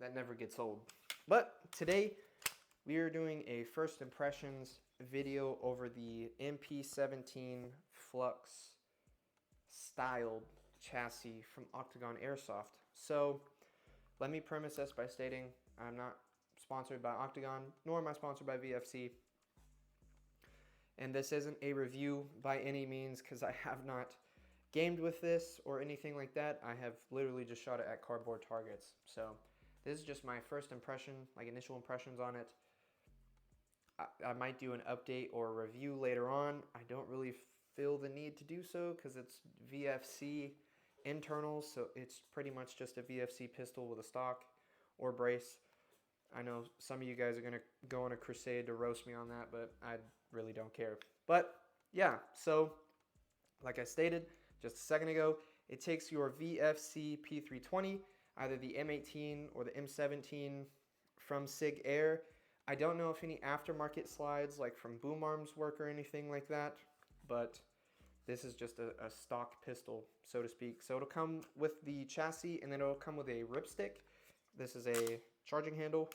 that never gets old. But today we are doing a first impressions video over the MP17 Flux styled chassis from Octagon Airsoft. So let me premise this by stating I'm not sponsored by Octagon, nor am I sponsored by VFC. And this isn't a review by any means, because I have not gamed with this or anything like that. I have literally just shot it at cardboard targets. So this is just my first impression, like initial impressions on it. I might do an update or a review later on. I don't really feel the need to do so because it's VFC internals, so it's pretty much just a VFC pistol with a stock or brace. I know some of you guys are going to go on a crusade to roast me on that, but I really don't care. But yeah, so like I stated just a second ago, it takes your VFC P320, either the M18 or the M17 from SIG Air. I don't know if any aftermarket slides like from Boom Arms work or anything like that, but this is just a stock pistol, so to speak. So it'll come with the chassis, and then it'll come with a ripstick. This is a charging handle.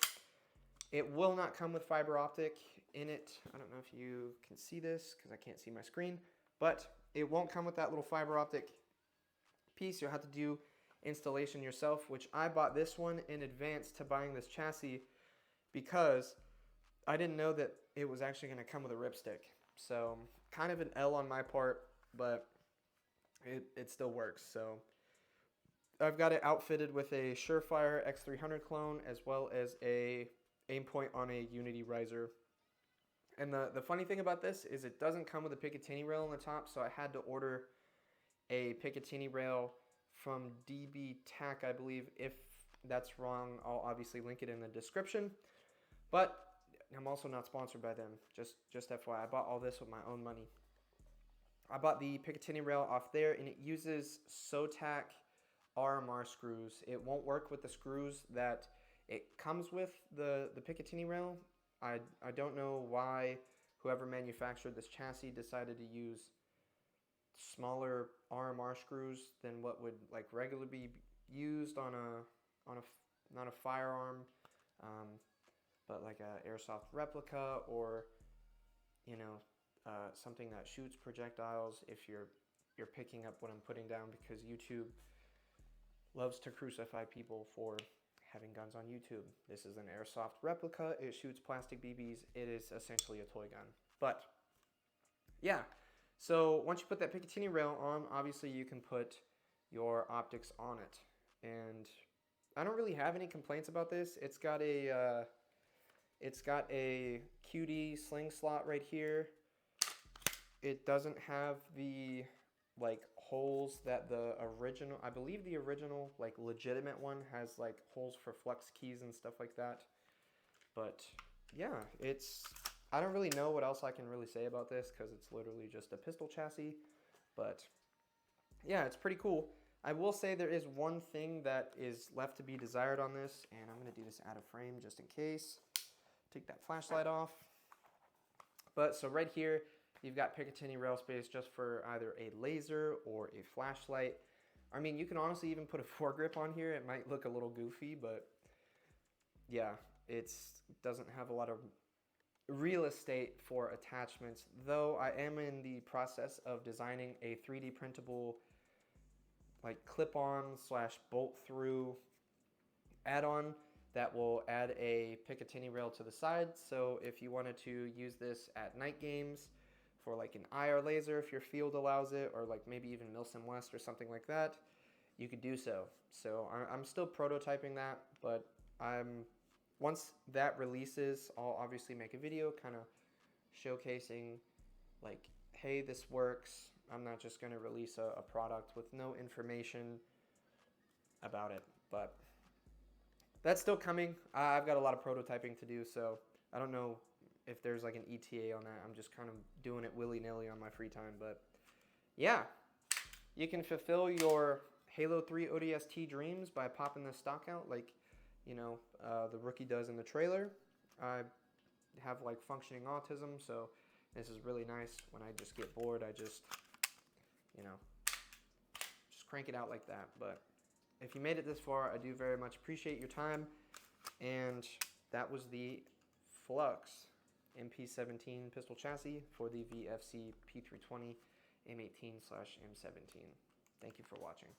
It will not come with fiber optic in it. I don't know if you can see this because I can't see my screen, but it won't come with that little fiber optic piece. You'll have to do installation yourself, which I bought this one in advance to buying this chassis because I didn't know that it was actually going to come with a ripstick. So kind of an L on my part, but it still works. So I've got it outfitted with a Surefire X300 clone as well as a aim point on a Unity riser. And the funny thing about this is it doesn't come with a Picatinny rail on the top, so I had to order a Picatinny rail from DB Tac, I believe. If that's wrong, I'll obviously link it in the description. But I'm also not sponsored by them, just FYI. I bought all this with my own money. I bought the Picatinny rail off there, and it uses Sotac RMR screws. It won't work with the screws that it comes with the Picatinny rail. I don't know why whoever manufactured this chassis decided to use smaller RMR screws than what would like regularly be used on a not a firearm, but like a airsoft replica, or you know, something that shoots projectiles. If you're picking up what I'm putting down, because YouTube loves to crucify people for having guns on YouTube. This is an airsoft replica. It shoots plastic BBs. It is essentially a toy gun. But yeah, so once you put that Picatinny rail on, obviously you can put your optics on it. And I don't really have any complaints about this. It's got a QD sling slot right here. It doesn't have the like holes that the original, I believe the original like legitimate one has like holes for flux keys and stuff like that. But yeah, I don't really know what else I can really say about this because it's literally just a pistol chassis. But yeah, it's pretty cool. I will say there is one thing that is left to be desired on this, and I'm going to do this out of frame just in case. Take that flashlight off. But so right here, you've got Picatinny rail space just for either a laser or a flashlight. I mean, you can honestly even put a foregrip on here. It might look a little goofy, but yeah, it doesn't have a lot of real estate for attachments, though I am in the process of designing a 3D printable like clip-on / bolt-through add-on that will add a Picatinny rail to the side. So if you wanted to use this at night games for like an IR laser, if your field allows it, or like maybe even Milsim West or something like that, you could do so. So I'm still prototyping that, but once that releases, I'll obviously make a video kind of showcasing like, hey, this works. I'm not just going to release a product with no information about it, but that's still coming. I've got a lot of prototyping to do, so I don't know if there's like an ETA on that. I'm just kind of doing it willy-nilly on my free time, but yeah, you can fulfill your Halo 3 ODST dreams by popping this stock out like, you know, the rookie does in the trailer. I have like functioning autism, so this is really nice. When I just get bored, I just, you know, just crank it out like that. But if you made it this far, I do very much appreciate your time. And that was the Flux MP17 pistol chassis for the VFC P320 M18/M17. Thank you for watching.